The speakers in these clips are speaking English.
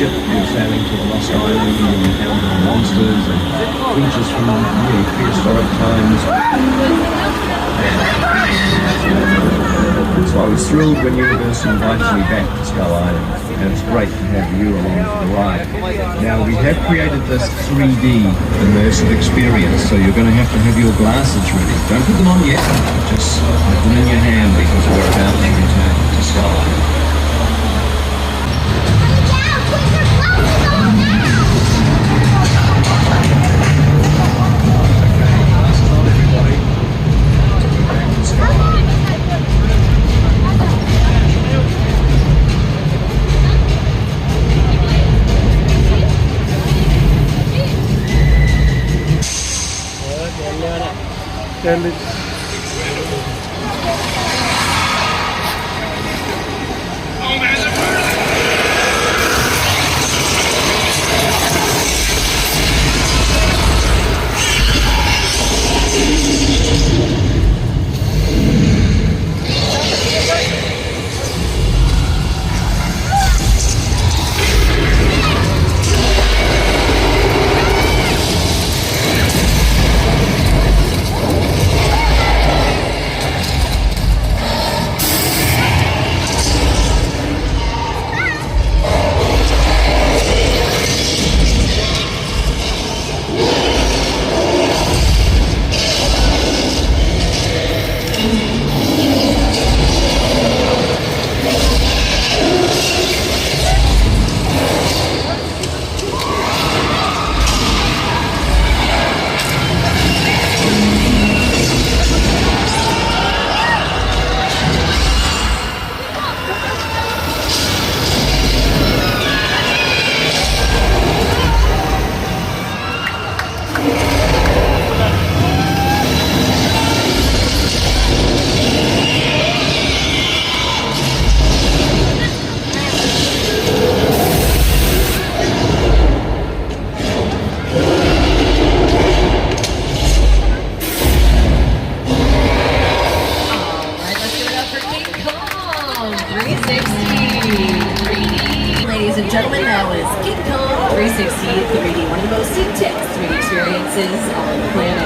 ship, you're sailing to a lost island and you encounter monsters and creatures from really prehistoric times. So I was thrilled when Universal invited me back to Skull Island, and it's great to have you along for the ride. Now, we have created this 3D immersive experience, so you're going to have your glasses ready. Don't put them on yet, just put them in your hand because we're about to return to Skull Island. Gentlemen, that was KingKong 360 3D, one of the most intense 3D experiences on the planet.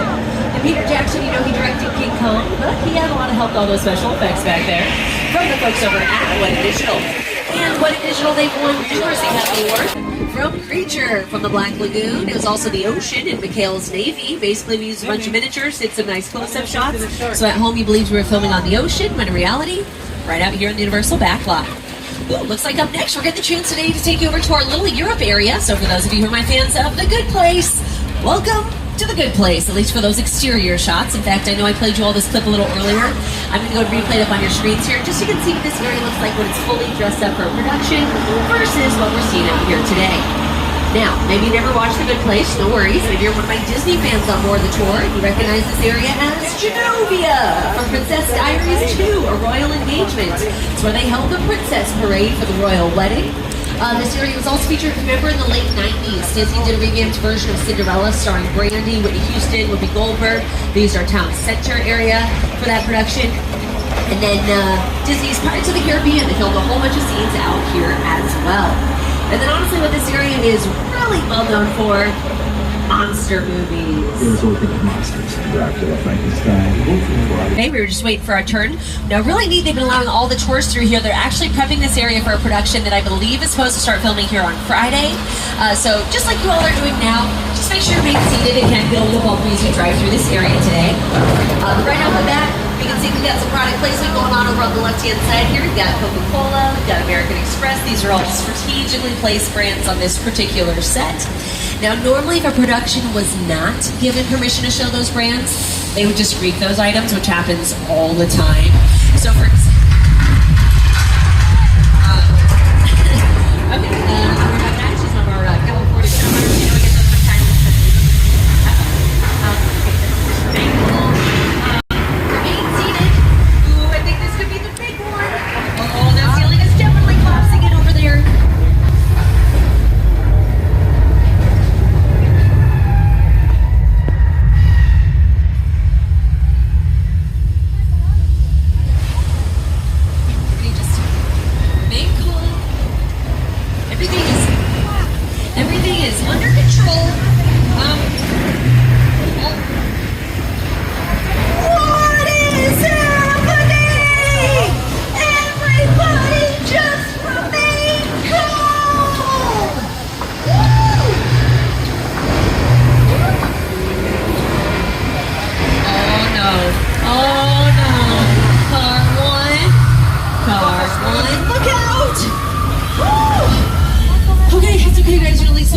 And Peter Jackson, you know, he directed KingKong, but he had a lot of help with all those special effects back there from the folks over at What Digital. And What Digital, they've won numerous Academy Awards. From Creature from the Black Lagoon, it was also the ocean in Mikhail's Navy. Basically, we used a bunch of miniatures, did some nice close-up shots. So at home, you believed we were filming on the ocean, when in reality, right out here in the Universal backlot. Ooh, looks like up next, we're getting the chance today to take you over to our little Europe area. So for those of you who are my fans of The Good Place, welcome to The Good Place, at least for those exterior shots. In fact, I know I played you all this clip a little earlier. I'm going to go and replay it up on your screens here, just so you can see what this area looks like when it's fully dressed up for production versus what we're seeing out here today. Now, maybe you never watched The Good Place, no worries. Maybe you're one of my Disney fans on board the tour. You recognize this area as Genovia from Princess Diaries 2, A Royal Engagement. It's where they held the Princess Parade for the royal wedding. This area was also featured, remember, in the late 90s. Disney did a revamped version of Cinderella starring Brandy, Whitney Houston, Whoopi Goldberg. They used our town center area for that production. And then Disney's Pirates of the Caribbean, they filmed a whole bunch of scenes out here as well. And then honestly, what this area is really well known for, monster movies. It was all about monsters, Dracula, Frankenstein. Okay, we were just waiting for our turn. Now, really neat, they've been allowing all the tours through here. They're actually prepping this area for a production that I believe is supposed to start filming here on Friday. So just like you all are doing now, just make sure you're being seated and can't feel a little bump as you drive through this area today. Right off the bat, you can see we've got some product placement going on over on the left-hand side here. We've got Coca-Cola, we've got American Express. These are all strategically placed brands on this particular set. Now, normally if a production was not given permission to show those brands, they would just read those items, which happens all the time. So for example,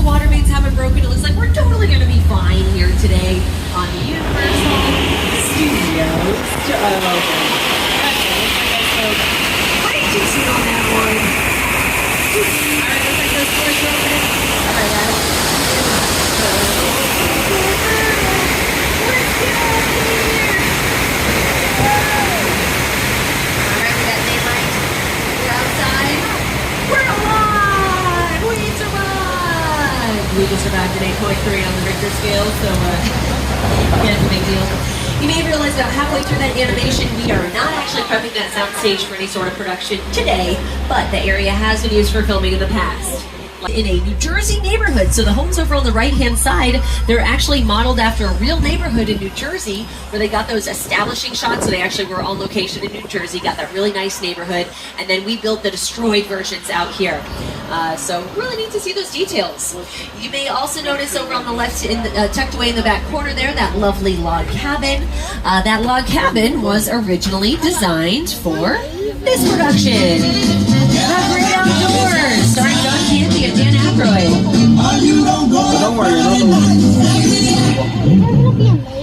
water mains haven't broken. It looks like we're totally going to be fine here today on the Universal Studios. Way too soon on that one. Alright, looks like those doors are opening. Alright, guys. Let's get out of here! Alright, we got daylight. We're outside. We're alive! We survived! We just survived an 8.3 on the Richter scale, so yeah, it's a big deal. You may realize about halfway through that animation, we are not actually prepping that soundstage for any sort of production today, but the area has been used for filming in the past. In a New Jersey neighborhood, so the homes over on the right-hand side, they're actually modeled after a real neighborhood in New Jersey where they got those establishing shots, so they actually were on location in New Jersey, got that really nice neighborhood, and then we built the destroyed versions out here. So really neat to see those details. You may also notice over on the left, tucked away in the back corner there, that lovely log cabin. That log cabin was originally designed for this production. The Great Outdoors, starring John Candy and Dan Aykroyd.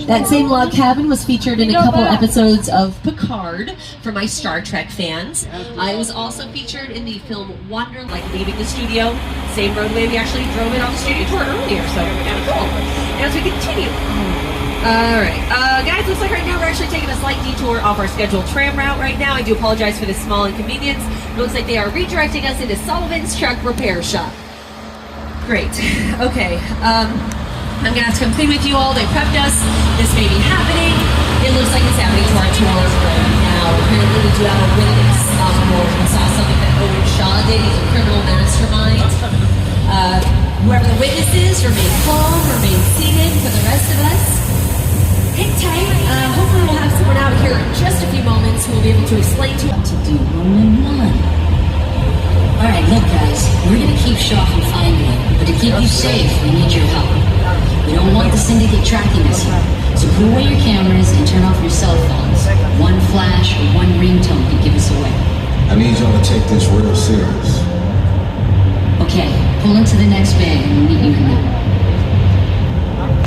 That same log cabin was featured in a couple episodes of Picard for my Star Trek fans. It was also featured in the film Wonder, like leaving the studio. Same roadway we actually drove it on the studio tour earlier, so kind of cool. And as we continue. Alright, guys, looks like right now we're actually taking a slight detour off our scheduled tram route right now. I do apologize for this small inconvenience. It looks like they are redirecting us into Sullivan's Truck Repair Shop. Great. Okay, I'm gonna have to come clean with you all. They prepped us. This may be happening. It looks like it's happening to our tour right now. Apparently we do have a witness on board. We saw something that Owen Shaw did. He's a criminal mastermind. Whoever the witness is, remain calm, remain seated. For the rest of us, hang tight. Hopefully we'll have someone out here in just a few moments who will be able to explain to us to do one-on-one. Alright, look guys, we're gonna keep Shaw from finding you, but to keep you safe, we need your help. We don't want the syndicate tracking us here, so put away your cameras and turn off your cell phones. One flash or one ringtone could give us away. I need y'all to take this real serious. Okay, pull into the next bay and we'll meet you in there.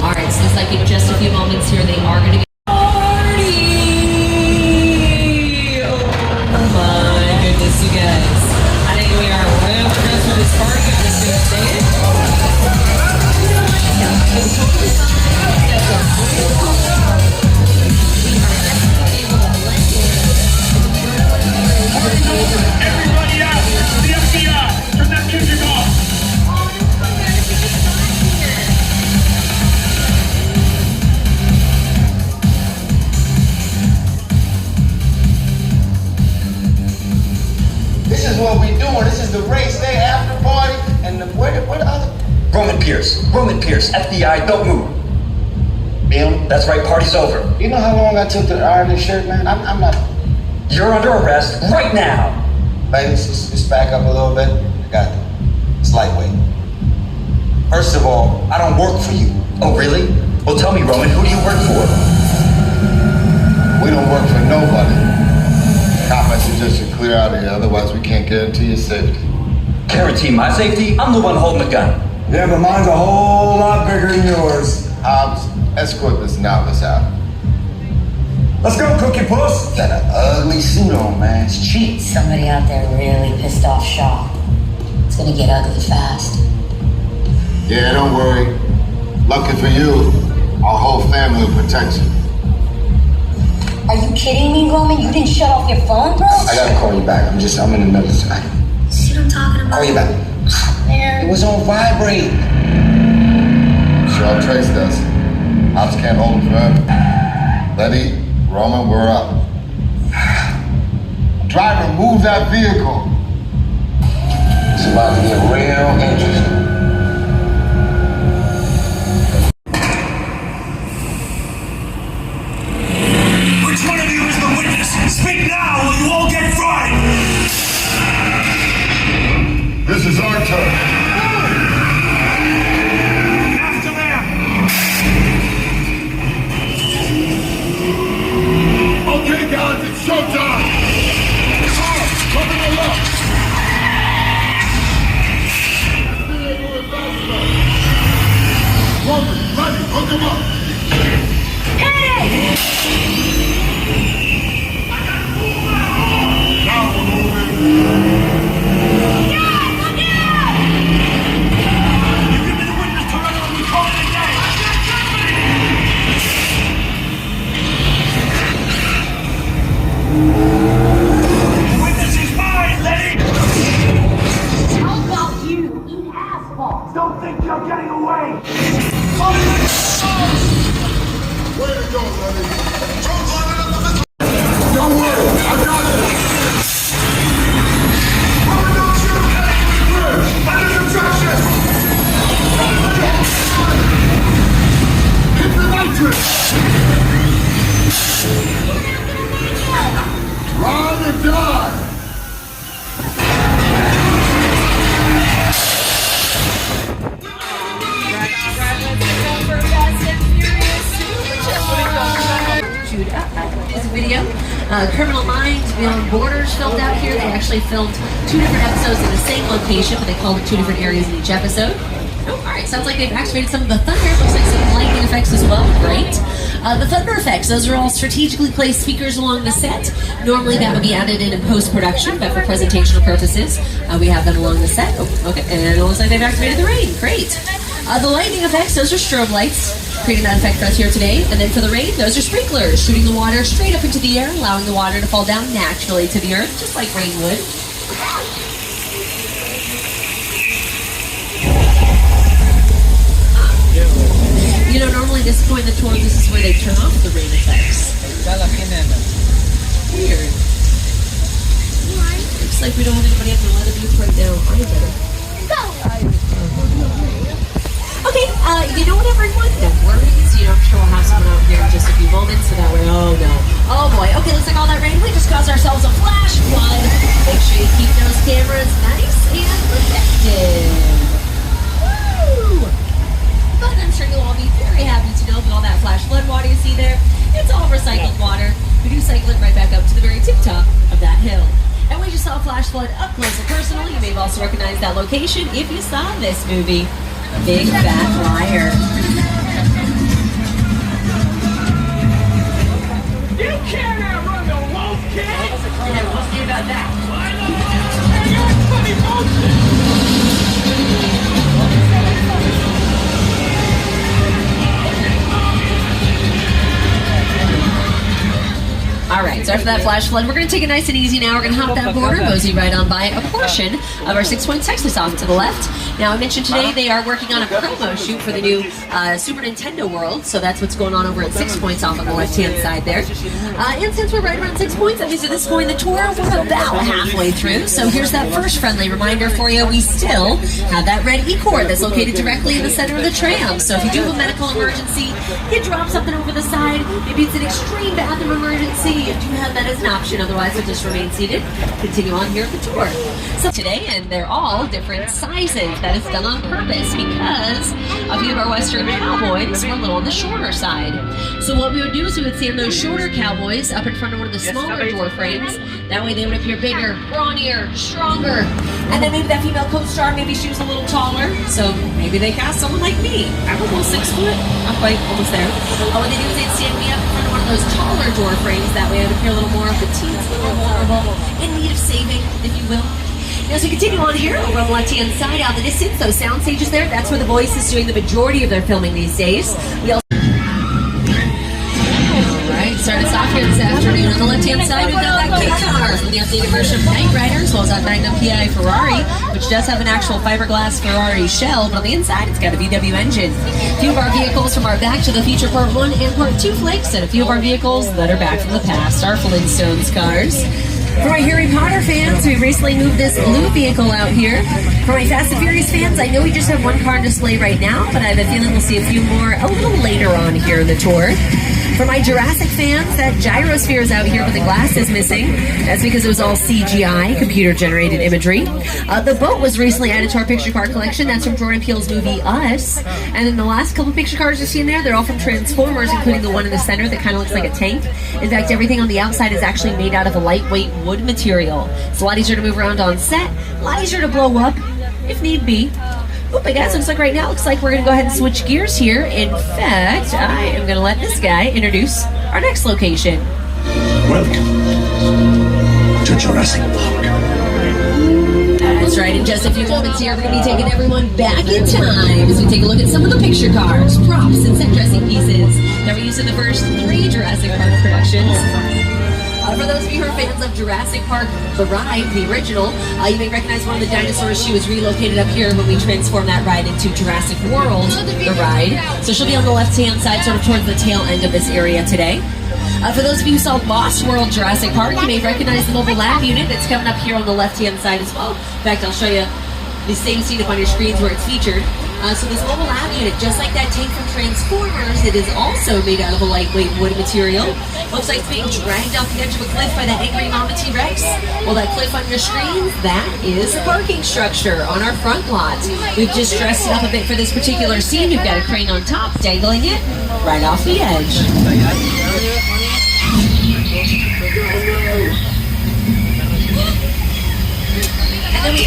Alright, so it's like in just a few moments here, they are going to get party! Oh my goodness, you guys. I think we are well dressed for this party, I'm just going to say it. Everybody out! The FBI! Turn that music off! This is what we doing. This is the race day after party, and where the other? Roman Pierce, FBI, don't move. Bill? That's right, party's over. You know how long I took to iron this shirt, man? I'm not. You're under arrest right now. Ladies, just back up a little bit. I got it. It's lightweight. First of all, I don't work for you. Oh, really? Well, tell me, Roman, who do you work for? We don't work for nobody. Cop, I suggest you clear out of here, otherwise we can't guarantee your safety. Guarantee my safety? I'm the one holding the gun. Yeah, but mine's a whole lot bigger than yours. Hobbs, escort this novice out. Let's go, Cookie Puss. Got an ugly suit on, man. It's cheap. Somebody out there really pissed off Shaw. It's gonna get ugly fast. Yeah, don't worry. Lucky for you, our whole family will protect you. Are you kidding me, Roman? You didn't shut off your phone, bro? I gotta call you back. I'm in the middle of tonight. See what I'm talking about? Call you back. Man. It was on vibrate. Shaw traced us. Hobbs can't hold him forever. Letty, Roman, we're up. Driver, move that vehicle. It's about to get real interesting. Which one of you is the witness? Speak now or you all get fried! This is our turn. After them! Okay, guys, it's showtime. Cover the left. Roman, ready, hook him up. Hey! Now we're moving. You give me the witness to run on, we call it a day. The witness is mine, Letty. How about you asshole? Don't think you're getting away. Way to go, Lenny. Don't worry, I got this. Roman, don't shoot! Under subtraction! Hit the nitrous. Run or die! Music video. Criminal Minds, Beyond Borders filmed out here. They actually filmed 2 different episodes in the same location, but they called it 2 different areas in each episode. Oh, alright, sounds like they've activated some of the thunder. Looks like some lightning effects as well. Great. The thunder effects, those are all strategically placed speakers along the set. Normally that would be added in post-production, but for presentational purposes, we have them along the set. Oh, okay, and it looks like they've activated the rain. Great. The lightning effects, those are strobe lights, creating that effect for us here today. And then for the rain, those are sprinklers, shooting the water straight up into the air, allowing the water to fall down naturally to the earth, just like rain would. You know, normally this point in the tour, this is where they turn off the rain effects. Weird. Looks like we don't have anybody up in the weather booth right now either. Okay, you know what, everyone? No worries. You know, I'm sure we'll have someone out here in just a few moments, so that way, oh no. Oh boy, okay, looks like all that rain, we just caused ourselves a flash flood. Make sure you keep those cameras nice and protected. Woo! But I'm sure you'll all be very happy to know that all that flash flood water you see there, it's all recycled water. We do cycle it right back up to the very tip top of that hill. And we just saw flash flood up close and personal. You may have also recognized that location if you saw this movie, Big Fat Liar. You can't outrun the wolf, kid. Yeah, we'll see about that. Hey, you're funny bullshit. Alright, so after that flash flood, we're going to take it nice and easy now. We're going to hop that border, mosey right on by a portion of our 6-point Texas off to the left. Now, I mentioned today they are working on a promo shoot for the new Super Nintendo World, so that's what's going on over at 6 points off on the left-hand side there. And since we're right around 6 points, that means at this point in the tour, we're about halfway through. So here's that first friendly reminder for you. We still have that red E-cord that's located directly in the center of the tram. So if you do have a medical emergency, you drop something over the side, maybe it's an extreme bathroom emergency, you do have that as an option. Otherwise, you'll just remain seated. Continue on here at the tour. So today, and they're all different sizes. That is done on purpose because a few of our Western cowboys were a little on the shorter side. So what we would do is we would stand those shorter cowboys up in front of one of the smaller door frames. That way they would appear bigger, brawnier, stronger. And then maybe that female co-star, maybe she was a little taller. So maybe they cast someone like me. I'm almost 6 foot. Not quite, almost there. What they do is they'd stand me up in front of one of those taller door frames. That way I would appear a little more petite, a little vulnerable, in need of saving, if you will. As we continue on here, over on the left-hand side, out in the distance, those sound stages there, that's where The Voice is doing the majority of their filming these days. We also... Alright, start us off here this afternoon. On the left-hand side, we've got that KingKong from the updated version of Knight Rider, as well as that Magnum PI Ferrari, which does have an actual fiberglass Ferrari shell, but on the inside, it's got a VW engine. A few of our vehicles from our Back to the Future Part 1 and Part 2 flicks, and a few of our vehicles that are back from the past, our Flintstones cars. For my Harry Potter fans, we recently moved this blue vehicle out here. For my Fast and Furious fans, I know we just have one car on display right now, but I have a feeling we'll see a few more a little later on here in the tour. For my Jurassic fans, that gyrosphere is out here, but the glass is missing. That's because it was all CGI, computer-generated imagery. The boat was recently added to our picture card collection. That's from Jordan Peele's movie Us. And then the last couple picture cards you've seen there, they're all from Transformers, including the one in the center that kind of looks like a tank. In fact, everything on the outside is actually made out of a lightweight wood material. It's a lot easier to move around on set, a lot easier to blow up, if need be. Oh my gosh, looks like right now, looks like we're gonna go ahead and switch gears here. In fact, I am gonna let this guy introduce our next location. Welcome to Jurassic Park. That's right, in just a few moments here, we're gonna be taking everyone back in time as we take a look at some of the picture cards, props, and set dressing pieces that were used in the first 3 Jurassic Park productions. For those of you who are fans of Jurassic Park, the ride, the original, you may recognize one of the dinosaurs. She was relocated up here when we transformed that ride into Jurassic World, the ride. So she'll be on the left-hand side, sort of towards the tail end of this area today. For those of you who saw Lost World Jurassic Park, you may recognize the mobile lab unit that's coming up here on the left-hand side as well. In fact, I'll show you the same scene up on your screens where it's featured. So this mobile lab unit, just like that tank from Transformers, it is also made out of a lightweight wood material. Looks like it's being dragged off the edge of a cliff by that angry Mama T-Rex. Well, that cliff on your screens, that is a parking structure on our front lot. We've just dressed it up a bit for this particular scene. We've got a crane on top, dangling it right off the edge. And then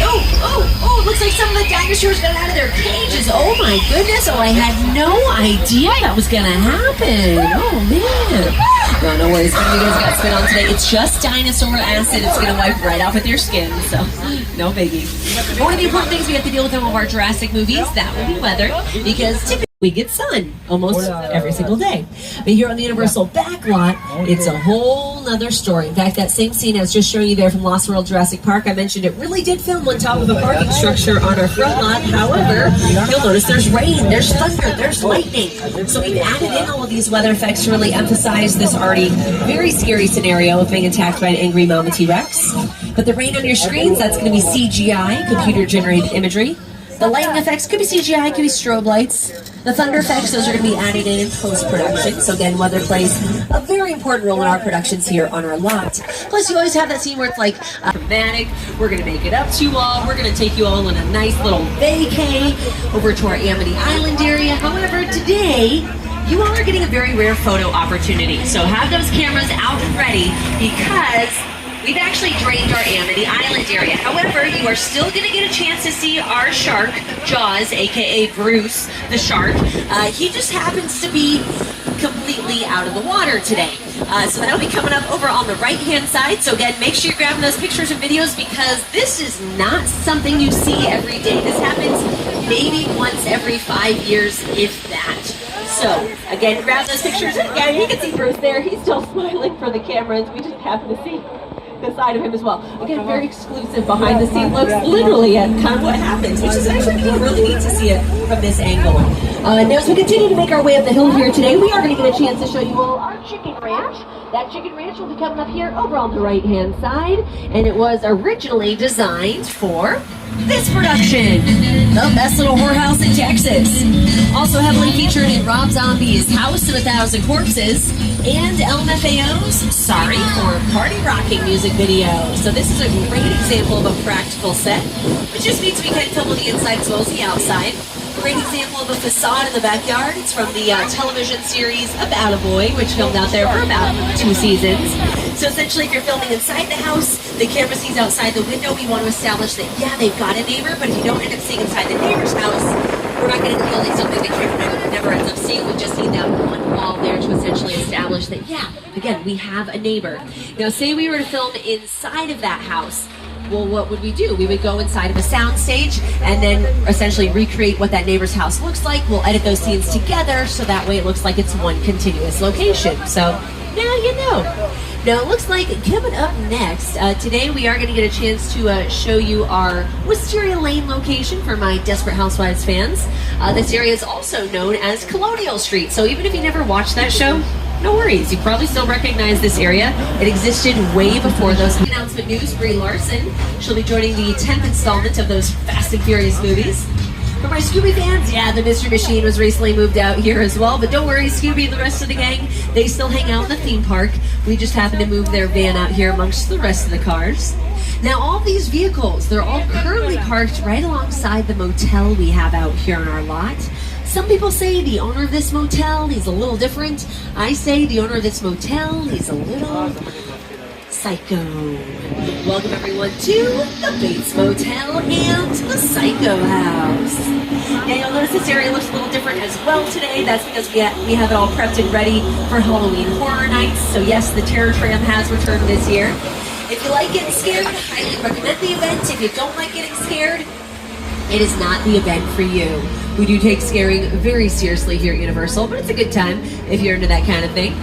looks like some of the dinosaurs got out of their cages. Oh my goodness, I had no idea that was gonna happen. Oh man. No worries, you guys got spit on today. It's just dinosaur acid. It's gonna wipe right off with your skin, so no biggie. But one of the important things we have to deal with in all of our Jurassic movies, that would be weather, because typically we get sun almost every single day. But here on the Universal backlot, it's a whole nother story. In fact, that same scene I was just showing you there from Lost World Jurassic Park, I mentioned it really did film on top of a parking structure on our front lot. However, you'll notice there's rain, there's thunder, there's lightning. So we've added in all of these weather effects to really emphasize this already very scary scenario of being attacked by an angry Mama T-Rex. But the rain on your screens, that's going to be CGI, computer-generated imagery. The lighting effects could be CGI, could be strobe lights. The thunder effects, those are going to be added in post-production. So again, weather plays a very important role in our productions here on our lot. Plus, you always have that scene where it's like dramatic. We're going to make it up to you all. We're going to take you all on a nice little vacay over to our Amity Island area. However, today, you all are getting a very rare photo opportunity. So have those cameras out and ready because we've actually drained our Amity Island area. However, you are still going to get a chance to see our shark, Jaws, aka Bruce the shark. He just happens to be completely out of the water today. So that'll be coming up over on the right-hand side. So again, make sure you're grabbing those pictures and videos because this is not something you see every day. This happens maybe once every 5 years, if that. So, again, grab those pictures. Yeah, you can see Bruce there. He's still smiling for the cameras. We just happen to see the side of him as well. Again, very exclusive behind the scene looks literally at kind of what happens, which is actually really neat to see it from this angle. Now, as we continue to make our way up the hill here today, we are going to get a chance to show you all our chicken ranch. That chicken ranch will be coming up here over on the right-hand side, and it was originally designed for this production, the best little whorehouse in Texas. Also heavily featured in Rob Zombie's House of 1,000 Corpses and LMFAO's Sorry for Party Rocking music video. So this is a great example of a practical set, which just means we can film on the inside as well as the outside. Great example of a facade in the backyard. It's from the television series About a Boy, which filmed out there for about 2 seasons. So essentially, if you're filming inside the house, the camera sees outside the window. We want to establish that, yeah, they've got a neighbor, but if you don't end up seeing inside the neighbor's house, we're not going to be building something the camera never ends up seeing. We just need that one wall there to essentially establish that, yeah, again, we have a neighbor. Now, say we were to film inside of that house. Well, what would we do? We would go inside of a sound stage and then essentially recreate what that neighbor's house looks like. We'll edit those scenes together so that way it looks like it's one continuous location. So now you know. Now it looks like coming up next, today we are going to get a chance to show you our Wisteria Lane location for my Desperate Housewives fans. This area is also known as Colonial Street. So even if you never watched that show, no worries, you probably still recognize this area. It existed way before those. Announcement news, Brie Larson. She'll be joining the 10th installment of those Fast and Furious movies. For my Scooby fans, yeah, the Mystery Machine was recently moved out here as well. But don't worry, Scooby and the rest of the gang, they still hang out in the theme park. We just happen to move their van out here amongst the rest of the cars. Now, all these vehicles, they're all currently parked right alongside the motel we have out here on our lot. Some people say the owner of this motel, he's a little different. I say the owner of this motel, he's a little Psycho. Welcome everyone to the Bates Motel and the Psycho House. Now you'll notice this area looks a little different as well today. That's because we have it all prepped and ready for Halloween Horror Nights. So yes, the Terror Tram has returned this year. If you like getting scared, I highly recommend the event. If you don't like getting scared, it is not the event for you. We do take scaring very seriously here at Universal, but it's a good time if you're into that kind of thing.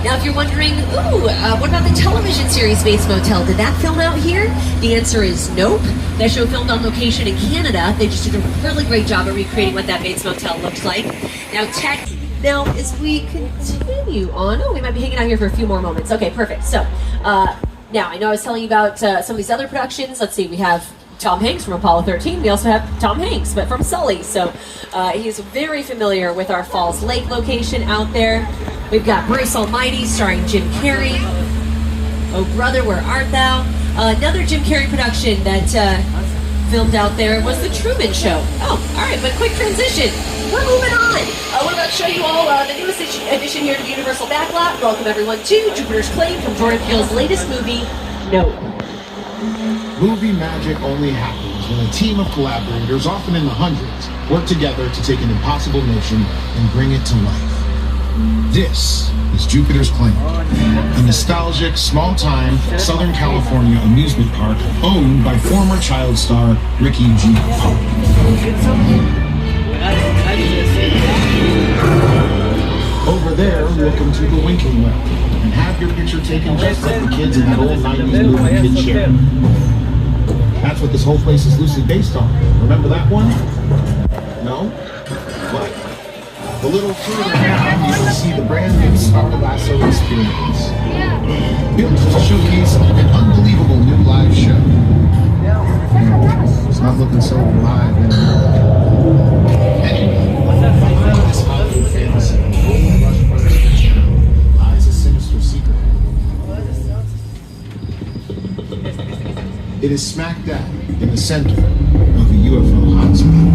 Now, if you're wondering, what about the television series Bates Motel? Did that film out here? The answer is nope. That show filmed on location in Canada. They just did a really great job of recreating what that Bates Motel looks like. Now, as we continue on, we might be hanging out here for a few more moments. Okay, perfect. So, now, I know I was telling you about some of these other productions. Let's see, we have Tom Hanks from Apollo 13. We also have Tom Hanks, but from Sully. So he's very familiar with our Falls Lake location out there. We've got Bruce Almighty starring Jim Carrey. Oh brother, where art thou? Another Jim Carrey production that filmed out there was The Truman Show. Oh, all right, but quick transition. We're moving on. We're about to show you all the newest addition here to the Universal Backlot. Welcome everyone to Jupiter's Claim from Jordan Peele's latest movie, Nope. Movie magic only happens when a team of collaborators, often in the hundreds, work together to take an impossible notion and bring it to life. This is Jupiter's Claim, a nostalgic, small-time Southern California amusement park owned by former child star Ricky G. Pope. Over there, look into the winking well and have your picture taken just like the kids in that old 90s movie Kid Share. That's what this whole place is loosely based on. Remember that one? No? But a little further down, you can see the brand new Stabilization experience. Built to showcase an unbelievable new live show. It's not looking so live anymore. Anyway, this Halloween fantasy Rush Brothers picture lies a sinister secret. It is smack dab in the center of a UFO hotspot.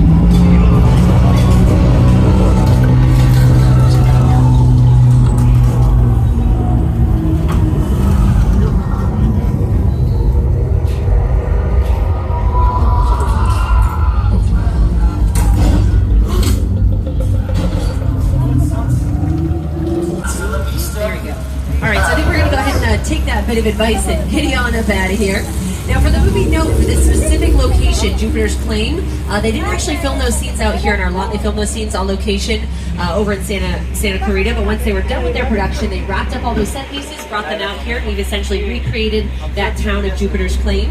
Take that bit of advice and giddy on up out of here. Now, for the movie Note, for this specific location, Jupiter's Claim, they didn't actually film those scenes out here in our lot. They filmed those scenes on location over in Santa Clarita, but once they were done with their production, they wrapped up all those set pieces, brought them out here, and we've essentially recreated that town of Jupiter's Claim.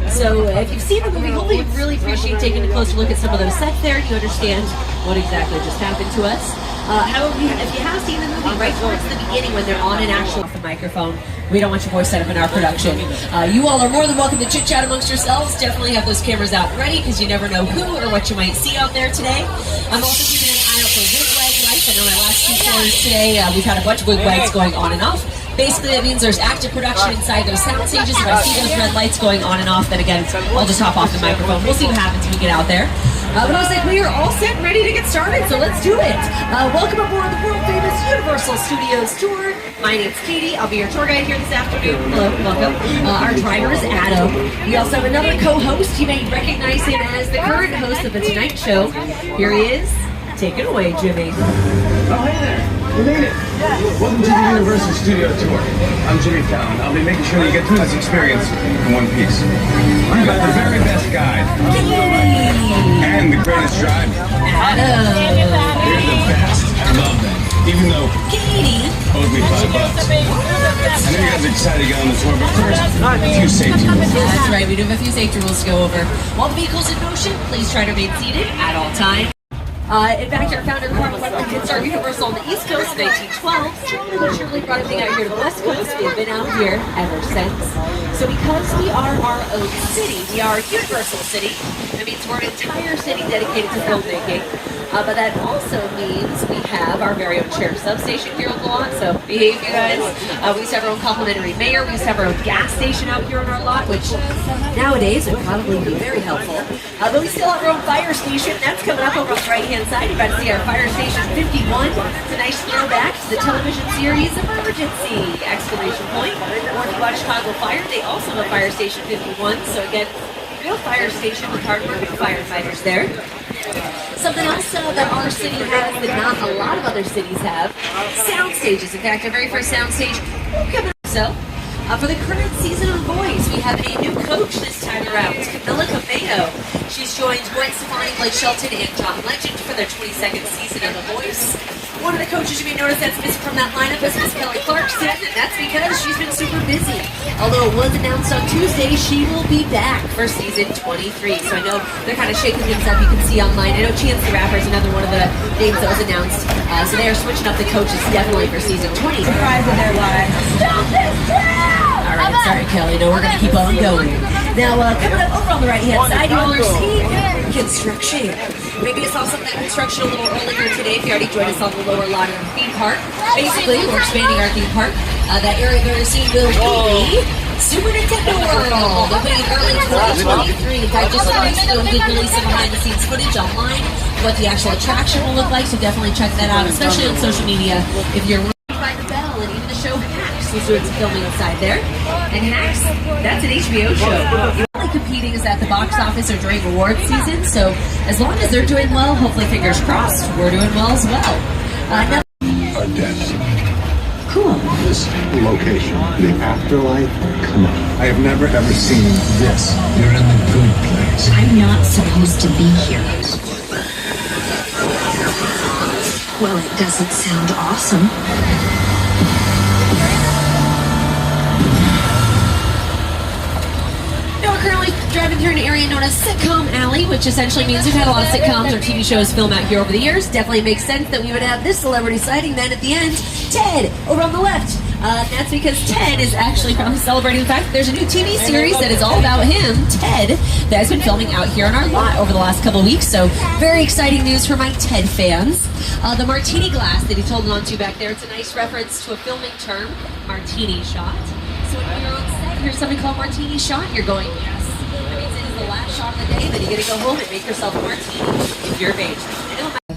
So if you've seen the movie, hopefully you really appreciate taking a closer look at some of those sets there. You understand what exactly just happened to us. However, if you have seen the movie right towards the beginning when they're on an actual microphone, we don't want your voice set up in our production. You all are more than welcome to chit-chat amongst yourselves. Definitely have those cameras out ready because you never know who or what you might see out there today. I'm also keeping an eye out for wigwag lights. I know my last two tours today, we've had a bunch of wigwags going on and off. Basically, that means there's active production inside those sound stages. If I see those red lights going on and off, then again, I'll just hop off the microphone. We'll see what happens when we get out there. But I was like, we are all set and ready to get started, so let's do it. Welcome aboard the world-famous Universal Studios tour. My name's Katie. I'll be your tour guide here this afternoon. Hello, welcome. Our driver is Adam. We also have another co-host. You may recognize him as the current host of The Tonight Show. Here he is. Take it away, Jimmy. Oh, hey there. You made it. Welcome to the Universal Studio Tour. I'm Jimmy Fallon. I'll be making sure you get through this experience in one piece. I've got the very best guide. And the greatest driver. Adam. You're the best. I love that. Even though Katie owes me $5. I know you guys are excited to get on the tour, but first, a few safety rules. That's right, we do have a few safety rules to go over. While the vehicle's in motion, please try to remain seated at all times. In fact, our founder, Carl, did start Universal on the East Coast in 1912. We surely brought everything out here to the West Coast. We've been out here ever since. So because we are our own city, we are Universal City. That means we're an entire city dedicated to filmmaking. But that also means we have our very own sheriff substation here on the lot, so behave, you guys. We used to have our own complimentary mayor. We used to have our own gas station out here on our lot, which nowadays would probably be very helpful. But we still have our own fire station. That's coming up over on the right-hand side. You're about to see our Fire Station 51. It's a nice throwback to the television series Emergency! Exclamation point. Or if you watch Chicago Fire, they also have a Fire Station 51. So again, real fire station with hard-working firefighters there. Something else that our city has that not a lot of other cities have, sound stages. In fact, our very first sound stage will come out. So, for the current season of The Voice, we have a new coach this time around, Camilla Cabello. She's joined Gwen Stefani, Blake Shelton, and John Legend for their 22nd season of The Voice. One of the coaches you may notice that's missing from that lineup is Miss Kelly Clarkson, and that's because she's been super busy. Although it was announced on Tuesday, she will be back for season 23. So I know they're kind of shaking things up. You can see online. I know Chance the Rapper is another one of the names that was announced. So they are switching up the coaches definitely for season 20. Surprise in their lives. Stop this crowd! All right, sorry, Kelly. No, we're going to keep on going. Now, coming up over on the right-hand side, you all are seeing construction. Maybe you saw some of that construction a little earlier today if you already joined us on the lower lot of the theme park. Basically, we're expanding our theme park. That area that you're seeing will be Super Nintendo World. Opening in early 2023. In fact, just recently did release some behind-the-scenes footage online what the actual attraction will look like, so definitely check that out, especially on social media if you're by the bell. And even the show Hacks was doing some filming inside there. And Hacks, that's an HBO show. Competing is at the box office or during award season, so as long as they're doing well, hopefully fingers crossed, we're doing well as well. Our deaths. Cool. This location, the afterlife, come on. I have never ever seen this. You're in the good place. I'm not supposed to be here. Well, it doesn't sound awesome. Currently driving through an area known as Sitcom Alley, which essentially means we've had a lot of sitcoms or TV shows film out here over the years. Definitely makes sense that we would have this celebrity sighting then at the end. Ted, over on the left. That's because Ted is actually celebrating the fact that there's a new TV series that is all about him, Ted, that has been filming out here on our lot over the last couple of weeks. So very exciting news for my Ted fans. The martini glass that he told on to back there, it's a nice reference to a filming term, martini shot. So when you're on set, here's something called martini shot, you're going, yes. That means it is the last shot of the day, then you get to go home and make yourself a martini if you're of age.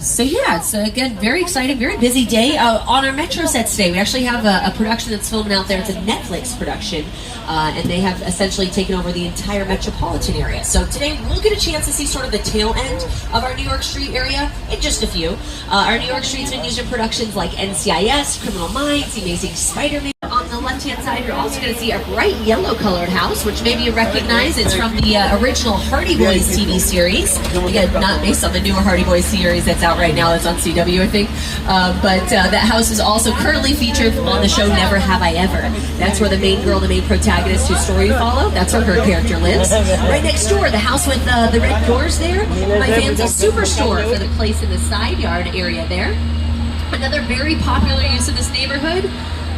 So yeah, it's again very exciting, very busy day. On our Metro sets today, we actually have a production that's filming out there. It's a Netflix production, and they have essentially taken over the entire metropolitan area. So today we'll get a chance to see sort of the tail end of our New York Street area in just a few. Our New York Street's been used in productions like NCIS, Criminal Minds, The Amazing Spider-Man. On the left-hand side, you're also going to see a bright yellow-colored house, which maybe you recognize. It's from the original Hardy Boys TV series. Again, not based on the newer Hardy Boys series that's out right now. That's on CW, I think. But that house is also currently featured on the show Never Have I Ever. That's where the main girl, the main protagonist whose story you follow, that's where her character lives. Right next door, the house with the red doors there, my fans, a superstore for the place in the side yard area there. Another very popular use of this neighborhood,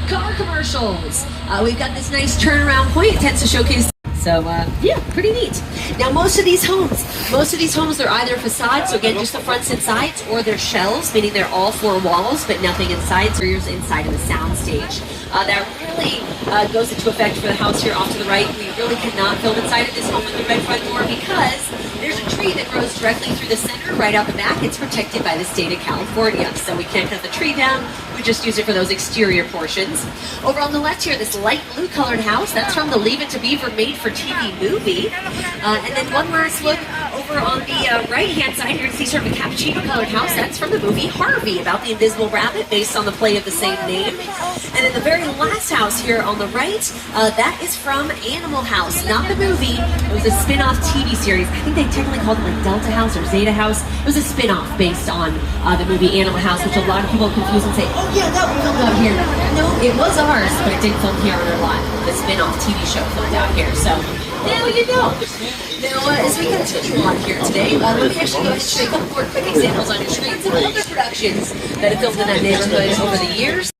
car commercials. We've got this nice turnaround point. It tends to showcase. So, yeah, pretty neat. Now, most of these homes, they're either facades, so again, just the fronts and sides, or they're shells, meaning they're all four walls, but nothing inside, so you're inside of the sound stage. That really goes into effect for the house here off to the right. We really cannot film inside of this home with the red front door because there's a tree that grows directly through the center, right out the back. It's protected by the state of California, so we can't cut the tree down. We just use it for those exterior portions. Over on the left here, this light blue colored house, that's from the Leave It to Beaver made for TV movie. And then one last look over on the right-hand side, you're going to see sort of a cappuccino colored house. That's from the movie Harvey, about the invisible rabbit, based on the play of the same name. And then the very last house here on the right, that is from Animal House, not the movie. It was a spin-off TV series. I think they technically called it like Delta House or Zeta House. It was a spin-off based on the movie Animal House, which a lot of people confuse and say, oh yeah, that one filmed out here. No, it was ours, but it didn't film here on our lot. The spin-off TV show filmed out here. So now you know. Now, as we continue on here today, let me actually go ahead and show you a couple more quick examples on your screens of other productions that have filmed in that neighborhood over the years.